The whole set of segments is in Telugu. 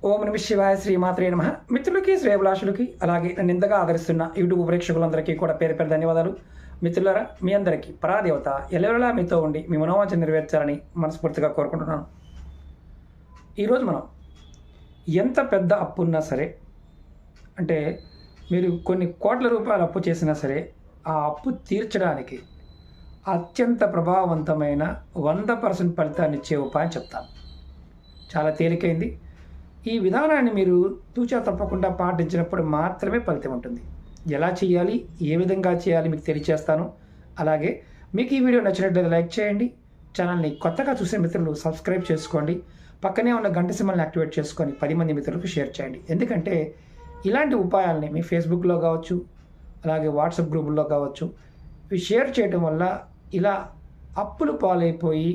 ఓం నమ శివాయ శ్రీమాత్రే నమః. మిత్రులకి శ్రేయభిలాషులకి అలాగే నన్ను ఇంతగా ఆదరిస్తున్న యూట్యూబ్ ప్రేక్షకులందరికీ కూడా పేరు పేరు ధన్యవాదాలు. మిత్రులారా, మీ అందరికీ పరాదేవత ఎల్లవేళలా మీతో ఉండి మీ మనోవాంఛ నెరవేర్చాలని మనస్ఫూర్తిగా కోరుకుంటున్నాను. ఈరోజు మనం ఎంత పెద్ద అప్పు ఉన్నా సరే, అంటే మీరు కొన్ని కోట్ల రూపాయలు అప్పు చేసినా సరే, ఆ అప్పు తీర్చడానికి అత్యంత ప్రభావవంతమైన 100% ఫలితాన్ని ఇచ్చే ఉపాయం చెప్తాను. చాలా తేలికైంది. ఈ విధానాన్ని మీరు తూచా తప్పకుండా పాటించినప్పుడు మాత్రమే ఫలితం ఉంటుంది. ఎలా చేయాలి, ఏ విధంగా చేయాలి మీకు తెలియచేస్తాను. అలాగే మీకు ఈ వీడియో నచ్చినట్లయితే లైక్ చేయండి. ఛానల్ని కొత్తగా చూసే మిత్రులు సబ్స్క్రైబ్ చేసుకోండి. పక్కనే ఉన్న గంట సింబల్ని యాక్టివేట్ చేసుకొని 10 మంది మిత్రులకు షేర్ చేయండి. ఎందుకంటే ఇలాంటి ఉపాయాలని మీ ఫేస్బుక్లో కావచ్చు, అలాగే వాట్సాప్ గ్రూపుల్లో కావచ్చు, ఇవి షేర్ చేయడం వల్ల ఇలా అప్పులు పాలైపోయి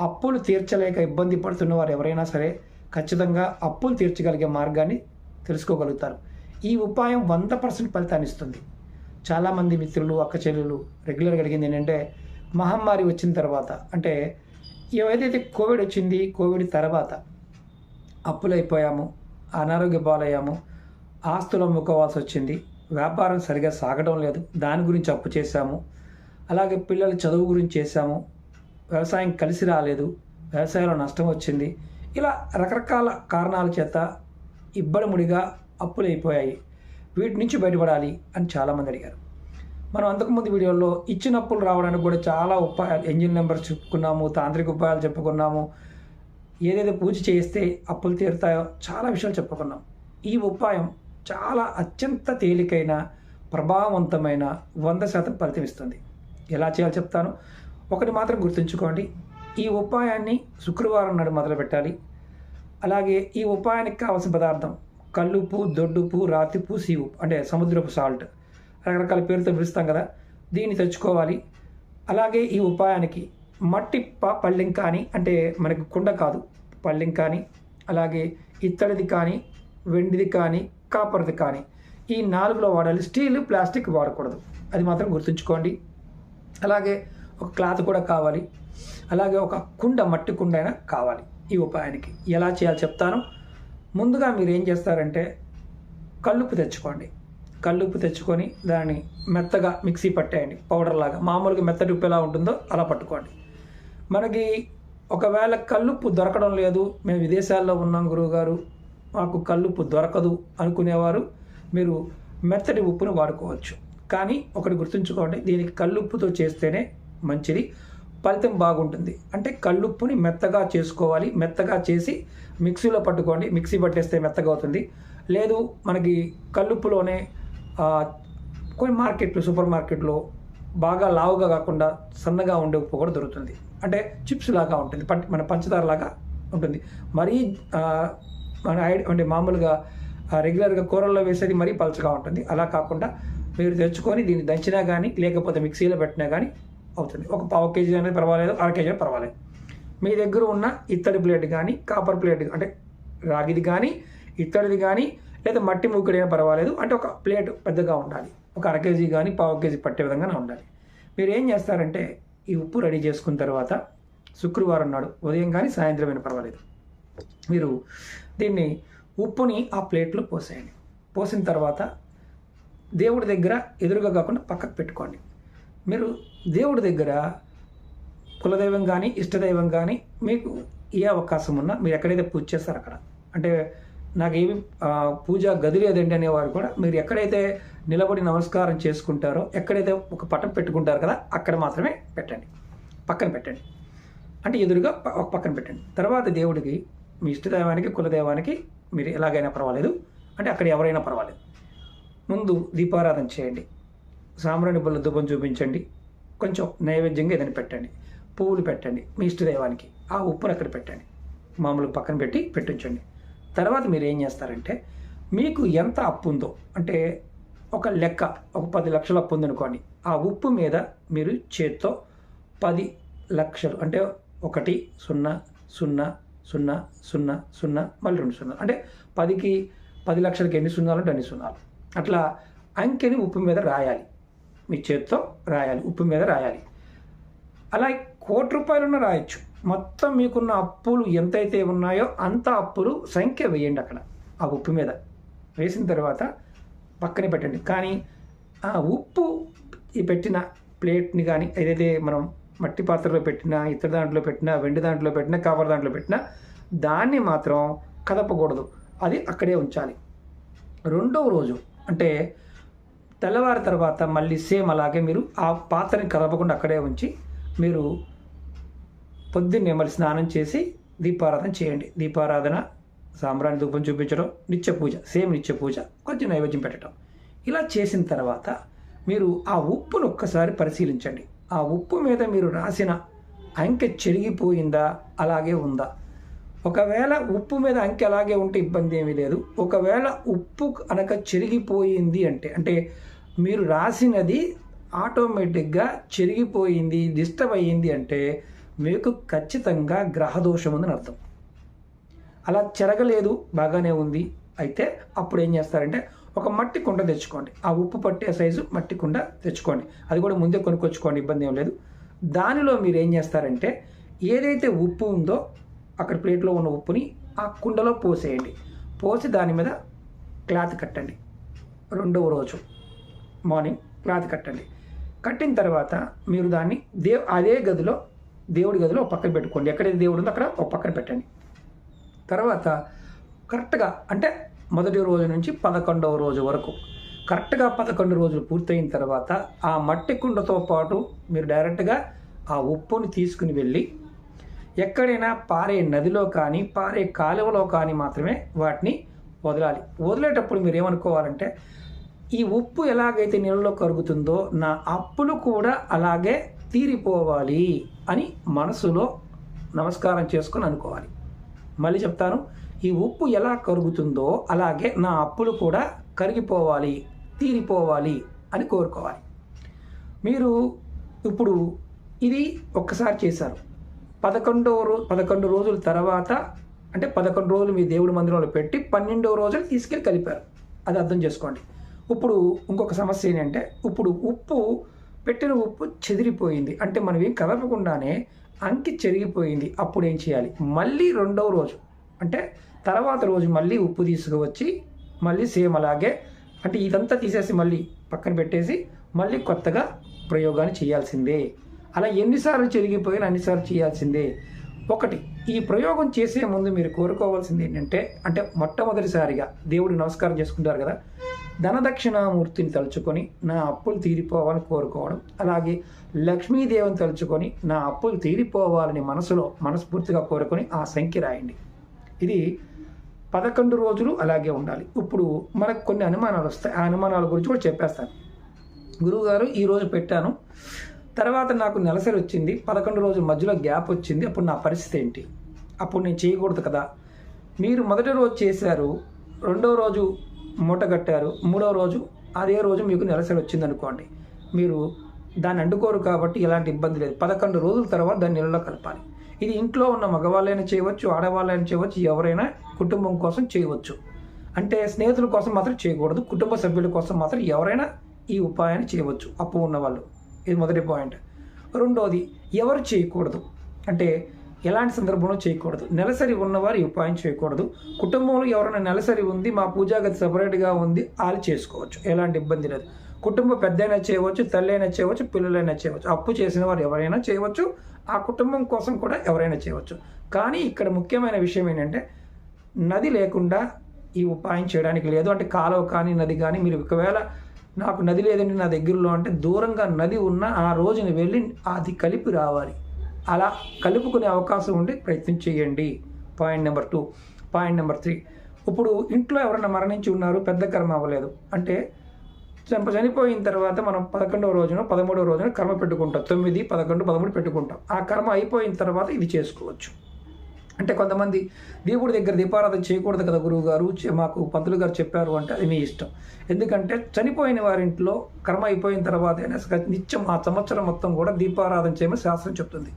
అప్పులు తీర్చలేక ఇబ్బంది పడుతున్న వారు ఎవరైనా సరే ఖచ్చితంగా అప్పులు తీర్చగలిగే మార్గాన్ని తెలుసుకోగలుగుతారు. ఈ ఉపాయం 100% ఫలితాన్ని ఇస్తుంది. చాలామంది మిత్రులు, అక్క చెల్లెలు రెగ్యులర్గా అడిగింది ఏంటంటే, మహమ్మారి వచ్చిన తర్వాత, అంటే ఏదైతే కోవిడ్ వచ్చింది, కోవిడ్ తర్వాత అప్పులైపోయాము, అనారోగ్య పాలయ్యాము, ఆస్తులు అమ్ముకోవాల్సి వచ్చింది, వ్యాపారం సరిగా సాగడం లేదు, దాని గురించి అప్పు చేశాము, అలాగే పిల్లల చదువు గురించి చేశాము, వ్యవసాయం కలిసి రాలేదు, వ్యవసాయంలో నష్టం వచ్చింది, ఇలా రకరకాల కారణాల చేత ఇబ్బడిముడిగా అప్పులు అయిపోయాయి. వీటి నుంచి బయటపడాలి అని చాలామంది అడిగారు. మనం అంతకుముందు వీడియోలో ఇచ్చిన అప్పులు రావడానికి కూడా చాలా ఉపాయాలు, ఎంజిన్ నెంబర్స్ చెప్పుకున్నాము, తాంత్రిక ఉపాయాలు చెప్పుకున్నాము, ఏదైతే పూజ చేస్తే అప్పులు తీరుతాయో చాలా విషయాలు చెప్పుకున్నాం. ఈ ఉపాయం చాలా అత్యంత తేలికైన, ప్రభావవంతమైన, 100% ఫలితం ఇస్తుంది. ఎలా చేయాలో చెప్తాను. ఒకటి మాత్రం గుర్తుంచుకోండి, ఈ ఉపాయాన్ని శుక్రవారం నాడు మొదలు పెట్టాలి. అలాగే ఈ ఉపాయానికి కావాల్సిన పదార్థం కల్లుప్పు, దొడ్డుప్పు, రాతిప్పు, సీవు, అంటే సముద్రపు సాల్ట్, రకరకాల పేరుతో పిలుస్తాం కదా, దీన్ని తెచ్చుకోవాలి. అలాగే ఈ ఉపాయానికి మట్టి పళ్ళెం కానీ, అంటే మనకి కుండ కాదు, పళ్ళెం కానీ, అలాగే ఇత్తడిది కానీ, వెండిది కానీ, కాపర్ది కానీ, ఈ 4లో వాడాలి. స్టీల్, ప్లాస్టిక్ వాడకూడదు, అది మాత్రం గుర్తుంచుకోండి. అలాగే ఒక క్లాత్ కూడా కావాలి. అలాగే ఒక కుండ, మట్టి కుండ అయినా కావాలి. ఈ ఉపాయానికి ఎలా చేయాలో చెప్తాను. ముందుగా మీరు ఏం చేస్తారంటే, కల్లుప్పు తెచ్చుకోండి. కల్లుప్పు తెచ్చుకొని దాన్ని మెత్తగా మిక్సీ పట్టేయండి, పౌడర్ లాగా. మామూలుగా మెత్తటి ఉప్పు ఎలా ఉంటుందో అలా పట్టుకోండి. మనకి ఒకవేళ కల్లుప్పు దొరకడం లేదు, మేము విదేశాల్లో ఉన్నాం గురువుగారు, మాకు కల్లుప్పు దొరకదు అనుకునేవారు మీరు మెత్తటి ఉప్పును వాడుకోవచ్చు. కానీ ఒకటి గుర్తుంచుకోండి, దీనికి కల్లుప్పుతో చేస్తేనే మంచిది, ఫలితం బాగుంటుంది. అంటే కల్లుప్పుని మెత్తగా చేసుకోవాలి. మెత్తగా చేసి మిక్సీలో పట్టుకోండి. మిక్సీ పట్టేస్తే మెత్తగా అవుతుంది. లేదు మనకి కల్లుప్పులోనే కొన్ని మార్కెట్లు, సూపర్ మార్కెట్లో బాగా లావుగా కాకుండా సన్నగా ఉండే ఉప్పు కూడా దొరుకుతుంది. అంటే చిప్స్ లాగా ఉంటుంది, మన పంచదార లాగా ఉంటుంది. మరీ అంటే మామూలుగా రెగ్యులర్గా కూరల్లో వేసేది మరీ పలచగా ఉంటుంది. అలా కాకుండా మీరు తెచ్చుకొని దీన్ని దంచినా కానీ, లేకపోతే మిక్సీలో పెట్టినా కానీ అవుతుంది. ఒక 1/4 కేజీ అనేది పర్వాలేదు, 1/2 కేజీ పర్వాలేదు. మీ దగ్గర ఉన్న ఇత్తడి ప్లేట్ కానీ, కాపర్ ప్లేట్, అంటే రాగిది కానీ, ఇత్తడిది కానీ, లేదా మట్టి మూకుడైనా పర్వాలేదు. అంటే ఒక ప్లేట్ పెద్దగా ఉండాలి. ఒక 1/2 కేజీ కానీ, 1/4 కేజీ పట్టే విధంగానే ఉండాలి. మీరు ఏం చేస్తారంటే, ఈ ఉప్పు రెడీ చేసుకున్న తర్వాత శుక్రవారం నాడు ఉదయం కానీ, సాయంత్రం అయినా పర్వాలేదు, మీరు దీన్ని ఉప్పుని ఆ ప్లేట్లో పోసేయండి. పోసిన తర్వాత దేవుడి దగ్గర ఎదురుగా కాకుండా పక్కకు పెట్టుకోండి. మీరు దేవుడి దగ్గర కులదైవం కానీ, ఇష్టదైవం కానీ, మీకు ఏ అవకాశం ఉన్నా మీరు ఎక్కడైతే పూజ చేస్తారో అక్కడ, అంటే నాకేమి పూజ గది లేదండి అనేవారు కూడా మీరు ఎక్కడైతే నిలబడి నమస్కారం చేసుకుంటారో, ఎక్కడైతే ఒక పటం పెట్టుకుంటారు కదా, అక్కడ మాత్రమే పెట్టండి, పక్కన పెట్టండి. అంటే ఎదురుగా ఒక పక్కన పెట్టండి. తర్వాత దేవుడికి, మీ ఇష్టదైవానికి, కులదైవానికి మీరు ఎలాగైనా పర్వాలేదు, అంటే అక్కడ ఎవరైనా పర్వాలేదు, ముందు దీపారాధన చేయండి. సాంబ్రాణి బొల్ల ధూపం చూపించండి. కొంచెం నైవేద్యంగా ఏదైనా పెట్టండి. పువ్వులు పెట్టండి. మీ ఇష్టదైవానికి ఆ ఉప్పును అక్కడ పెట్టండి. మామూలుగా పక్కన పెట్టించండి. తర్వాత మీరు ఏం చేస్తారంటే, మీకు ఎంత అప్పు ఉందో, అంటే ఒక లెక్క, ఒక 10 లక్షల అప్పు ఉందనుకోండి, ఆ ఉప్పు మీద మీరు చేత్తో 10 లక్షలు, అంటే 1 0 0 0 0 0 మళ్ళీ 2 సున్నాలు, అంటే 10 లక్షలకి ఎన్ని సున్నాలు అంటే అన్ని సున్నాలు, అట్లా అంకెని ఉప్పు మీద రాయాలి. మీ చేత్తో రాయాలి, ఉప్పు మీద రాయాలి. అలా 1 కోటి రూపాయలున్న రాయొచ్చు. మొత్తం మీకున్న అప్పులు ఎంతైతే ఉన్నాయో అంత అప్పులు సంఖ్య వేయండి అక్కడ ఆ ఉప్పు మీద. వేసిన తర్వాత పక్కనే పెట్టండి. కానీ ఆ ఉప్పు ఈ పెట్టిన ప్లేట్ని కానీ ఏదైతే మనం మట్టి పాత్రలో పెట్టినా, ఇతర దాంట్లో పెట్టినా, వెండి దాంట్లో పెట్టినా, కవర్ దాంట్లో పెట్టినా దాన్ని మాత్రం కదపకూడదు. అది అక్కడే ఉంచాలి. రెండవ రోజు అంటే తెల్లవారి తర్వాత మళ్ళీ సేమ్ అలాగే మీరు ఆ పాత్రని కదపకుండా అక్కడే ఉంచి మీరు పొద్దున్నే మళ్ళీ స్నానం చేసి దీపారాధన చేయండి. దీపారాధన, సాంబ్రాణి ధూపం చూపించడం, నిత్య పూజ, సేమ్ నిత్య పూజ, కొంచెం నైవేద్యం పెట్టడం. ఇలా చేసిన తర్వాత మీరు ఆ ఉప్పును ఒక్కసారి పరిశీలించండి. ఆ ఉప్పు మీద మీరు రాసిన అంకె చెరిగిపోయిందా, అలాగే ఉందా? ఒకవేళ ఉప్పు మీద అంకె అలాగే ఉంటే ఇబ్బంది ఏమీ లేదు. ఒకవేళ ఉప్పు కనుక చెరిగిపోయింది అంటే మీరు రాసినది ఆటోమేటిక్గా చెరిగిపోయింది, డిస్టర్బ్ అయ్యింది అంటే మీకు ఖచ్చితంగా గ్రహదోషం ఉందని అర్థం. అలా చెరగలేదు, బాగానే ఉంది అయితే అప్పుడు ఏం చేస్తారంటే ఒక మట్టి కుండ తెచ్చుకోండి. ఆ ఉప్పు పట్టే సైజు మట్టి కుండ తెచ్చుకోండి. అది కూడా ముందే కొనుక్కొచ్చుకోండి, ఇబ్బంది ఏం లేదు. దానిలో మీరు ఏం చేస్తారంటే ఏదైతే ఉప్పు ఉందో అక్కడ ప్లేట్లో ఉన్న ఉప్పుని ఆ కుండలో పోసేయండి. పోసి దాని మీద క్లాత్ కట్టండి. రెండవ రోజు మార్నింగ్ క్లాత్ కట్టండి. కట్టిన తర్వాత మీరు దాన్ని అదే గదిలో, దేవుడి గదిలో ఒక పక్కన పెట్టుకోండి. ఎక్కడైతే దేవుడు ఉందో అక్కడ ఒక పక్కన పెట్టండి. తర్వాత కరెక్ట్గా అంటే మొదటి రోజు నుంచి 11వ రోజు వరకు కరెక్ట్గా 11 రోజులు పూర్తయిన తర్వాత ఆ మట్టి కుండతో పాటు మీరు డైరెక్ట్గా ఆ ఉప్పుని తీసుకుని వెళ్ళి ఎక్కడైనా పారే నదిలో కానీ పారే కాలువలో కానీ మాత్రమే వాటిని వదలాలి. వదిలేటప్పుడు మీరు ఏమనుకోవాలంటే ఈ ఉప్పు ఎలాగైతే నీళ్ళలో కరుగుతుందో నా అప్పులు కూడా అలాగే తీరిపోవాలి అని మనసులో నమస్కారం చేసుకొని అనుకోవాలి. మళ్ళీ చెప్తాను, ఈ ఉప్పు ఎలా కరుగుతుందో అలాగే నా అప్పులు కూడా కరిగిపోవాలి, తీరిపోవాలి అని కోరుకోవాలి. మీరు ఇప్పుడు ఇది ఒక్కసారి చేశారు. 11 రోజుల తర్వాత అంటే 11 రోజులు మీ దేవుడి మందిరంలో పెట్టి 12వ రోజులు తీసుకెళ్ళి కలిపారు. అది అర్థం చేసుకోండి. ఇప్పుడు ఇంకొక సమస్య ఏంటంటే ఇప్పుడు ఉప్పు పెట్టిన ఉప్పు చెదిరిపోయింది అంటే మనం ఏం కదపకుండానే అంకి చెరిగిపోయింది. అప్పుడు ఏం చేయాలి? మళ్ళీ 2వ రోజు అంటే తర్వాత రోజు మళ్ళీ ఉప్పు తీసుకువచ్చి మళ్ళీ సేమ్ అలాగే అంటే ఇదంతా తీసేసి మళ్ళీ పక్కన పెట్టేసి మళ్ళీ కొత్తగా ప్రయోగాన్ని చేయాల్సిందే. అలా ఎన్నిసార్లు చెరిగిపోయినా అన్నిసార్లు చేయాల్సిందే. ఒకటి, ఈ ప్రయోగం చేసే ముందు మీరు కోరుకోవాల్సింది ఏంటంటే అంటే మొట్టమొదటిసారిగా దేవుడికి నమస్కారం చేసుకుంటారు కదా, ధనదక్షిణామూర్తిని తలుచుకొని నా అప్పులు తీరిపోవాలని కోరుకోవడం, అలాగే లక్ష్మీదేవిని తలుచుకొని నా అప్పులు తీరిపోవాలని మనస్ఫూర్తిగా కోరుకొని ఆ సంఖ్య రాయండి. ఇది 11 రోజులు అలాగే ఉండాలి. ఇప్పుడు మనకు కొన్ని అనుమానాలు వస్తాయి. ఆ అనుమానాల గురించి కూడా చెప్పేస్తాను. గురువుగారు ఈరోజు పెట్టాను, తర్వాత నాకు నెలసరి వచ్చింది, 11 రోజుల మధ్యలో గ్యాప్ వచ్చింది, అప్పుడు నా పరిస్థితి ఏంటి? అప్పుడు నేను చేయకూడదు కదా. మీరు మొదటి రోజు చేశారు, 2వ రోజు మూట కట్టారు, 3వ రోజు అదే రోజు మీకు నెలసరి వచ్చింది అనుకోండి, మీరు దాన్ని అంటుకోరు కాబట్టి ఎలాంటి ఇబ్బంది లేదు. 11 రోజుల తర్వాత దాన్ని నీళ్ళలో కలపాలి. ఇది ఇంట్లో ఉన్న మగవాళ్ళైనా చేయవచ్చు, ఆడవాళ్ళైనా చేయవచ్చు, ఎవరైనా కుటుంబం కోసం చేయవచ్చు. అంటే స్నేహితుల కోసం మాత్రం చేయకూడదు, కుటుంబ సభ్యుల కోసం మాత్రం ఎవరైనా ఈ ఉపాయాన్ని చేయవచ్చు, అప్పు ఉన్నవాళ్ళు. ఇది మొదటి పాయింట్. రెండోది, ఎవరు చేయకూడదు అంటే ఎలాంటి సందర్భంలో చేయకూడదు? నెలసరి ఉన్నవారు ఈ ఉపాయం చేయకూడదు. కుటుంబంలో ఎవరైనా నెలసరి ఉంది, మా పూజాగది సపరేట్గా ఉంది, వాళ్ళు చేసుకోవచ్చు, ఎలాంటి ఇబ్బంది లేదు. కుటుంబ పెద్దైనా చేయవచ్చు, తల్లైనా చేయవచ్చు, పిల్లలైనా చేయవచ్చు. అప్పు చేసిన వారు ఎవరైనా చేయవచ్చు, ఆ కుటుంబం కోసం కూడా ఎవరైనా చేయవచ్చు. కానీ ఇక్కడ ముఖ్యమైన విషయం ఏంటంటే నది లేకుండా ఈ ఉపాయం చేయడానికి లేదు. అంటే కాలువ కానీ నది కానీ, మీరు ఒకవేళ నాకు నది లేదండి నా దగ్గరలో అంటే దూరంగా నది ఉన్న ఆ రోజున వెళ్ళి అది కలిపి రావాలి. అలా కలుపుకునే అవకాశం ఉండి ప్రయత్నం చేయండి. Point number 2. పాయింట్ నెంబర్ 3, ఇప్పుడు ఇంట్లో ఎవరైనా మరణించి ఉన్నారు, పెద్ద కర్మ అవ్వలేదు అంటే చనిపోయిన తర్వాత మనం 11వ రోజున 13వ రోజున కర్మ పెట్టుకుంటాం. 9, 11, 13 పెట్టుకుంటాం. ఆ కర్మ అయిపోయిన తర్వాత ఇది చేసుకోవచ్చు. అంటే కొంతమంది దేవుడి దగ్గర దీపారాధన చేయకూడదు కదా గురువు గారు, మాకు పంతులు గారు చెప్పారు అంటే అది మీ ఇష్టం. ఎందుకంటే చనిపోయిన వారింట్లో కర్మ అయిపోయిన తర్వాత నిత్యం ఆ సంవత్సరం మొత్తం కూడా దీపారాధన చేయమని శాస్త్రం చెప్తుంది.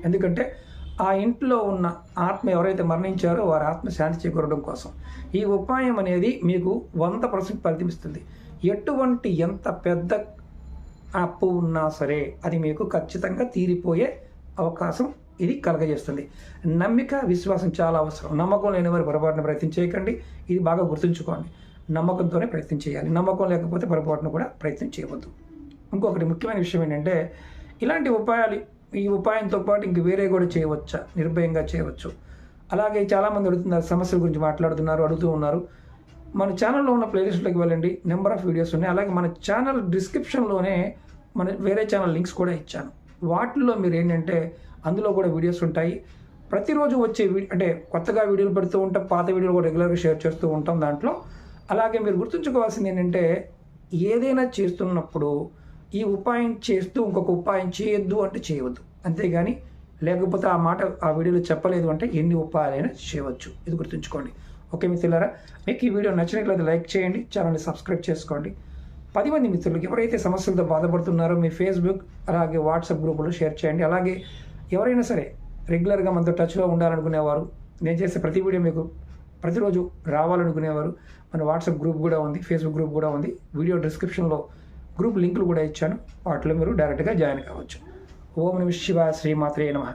ఎందుకంటే ఆ ఇంట్లో ఉన్న ఆత్మ ఎవరైతే మరణించారో వారి ఆత్మ శాంతి చేకూరడం కోసం ఈ ఉపాయం అనేది మీకు 100% ఫలితమిస్తుంది. ఎటువంటి ఎంత పెద్ద అప్పు ఉన్నా సరే అది మీకు ఖచ్చితంగా తీరిపోయే అవకాశం ఇది కలగజేస్తుంది. నమ్మిక, విశ్వాసం చాలా అవసరం. నమ్మకం లేని వారు పొరపాటున ప్రయత్నం చేయకండి. ఇది బాగా గుర్తుంచుకోండి. నమ్మకంతోనే ప్రయత్నం చేయాలి. నమ్మకం లేకపోతే పొరపాటున కూడా ప్రయత్నం చేయవద్దు. ఇంకొకటి ముఖ్యమైన విషయం ఏంటంటే, ఇలాంటి ఉపాయాలు, ఈ ఉపాయంతో పాటు ఇంక వేరే కూడా చేయవచ్చా? నిర్భయంగా చేయవచ్చు. అలాగే చాలామంది అడుగుతున్నారు, సమస్యల గురించి అడుగుతూ ఉన్నారు. మన ఛానల్లో ఉన్న ప్లేలిస్ట్లోకి వెళ్ళండి, నెంబర్ ఆఫ్ వీడియోస్ ఉన్నాయి. అలాగే మన ఛానల్ డిస్క్రిప్షన్లోనే మన వేరే ఛానల్ లింక్స్ కూడా ఇచ్చాను. వాటిల్లో మీరు ఏంటంటే అందులో కూడా వీడియోస్ ఉంటాయి. ప్రతిరోజు వచ్చే అంటే కొత్తగా వీడియోలు పెడుతూ ఉంటాం, పాత వీడియోలు కూడా రెగ్యులర్గా షేర్ చేస్తూ ఉంటాం దాంట్లో. అలాగే మీరు గుర్తుంచుకోవాల్సింది ఏంటంటే, ఏదైనా చేస్తున్నప్పుడు ఈ ఉపాయం చేస్తూ ఇంకొక ఉపాయం చేయొద్దు అంటే చేయవద్దు. అంతేగాని లేకపోతే ఆ వీడియోలో చెప్పలేదు అంటే ఎన్ని ఉపాయాలైనా చేయవచ్చు. ఇది గుర్తుంచుకోండి. ఓకే మిత్రులారా, మీకు ఈ వీడియో నచ్చినట్లయితే లైక్ చేయండి, ఛానల్ని సబ్స్క్రైబ్ చేసుకోండి. 10 మంది మిత్రులకు ఎవరైతే సమస్యలతో బాధపడుతున్నారో మీ ఫేస్బుక్ అలాగే వాట్సాప్ గ్రూపులో షేర్ చేయండి. అలాగే ఎవరైనా సరే రెగ్యులర్గా మనతో టచ్లో ఉండాలనుకునేవారు, నేను చేసే ప్రతి వీడియో మీకు ప్రతిరోజు రావాలనుకునేవారు, మన వాట్సాప్ గ్రూప్ కూడా ఉంది, ఫేస్బుక్ గ్రూప్ కూడా ఉంది. వీడియో డిస్క్రిప్షన్లో గ్రూప్ లింకులు కూడా ఇచ్చాను. వాటిలో మీరు డైరెక్ట్గా జాయిన్ కావచ్చు. ఓం నమః శివాయ. శ్రీమాత్రే నమః.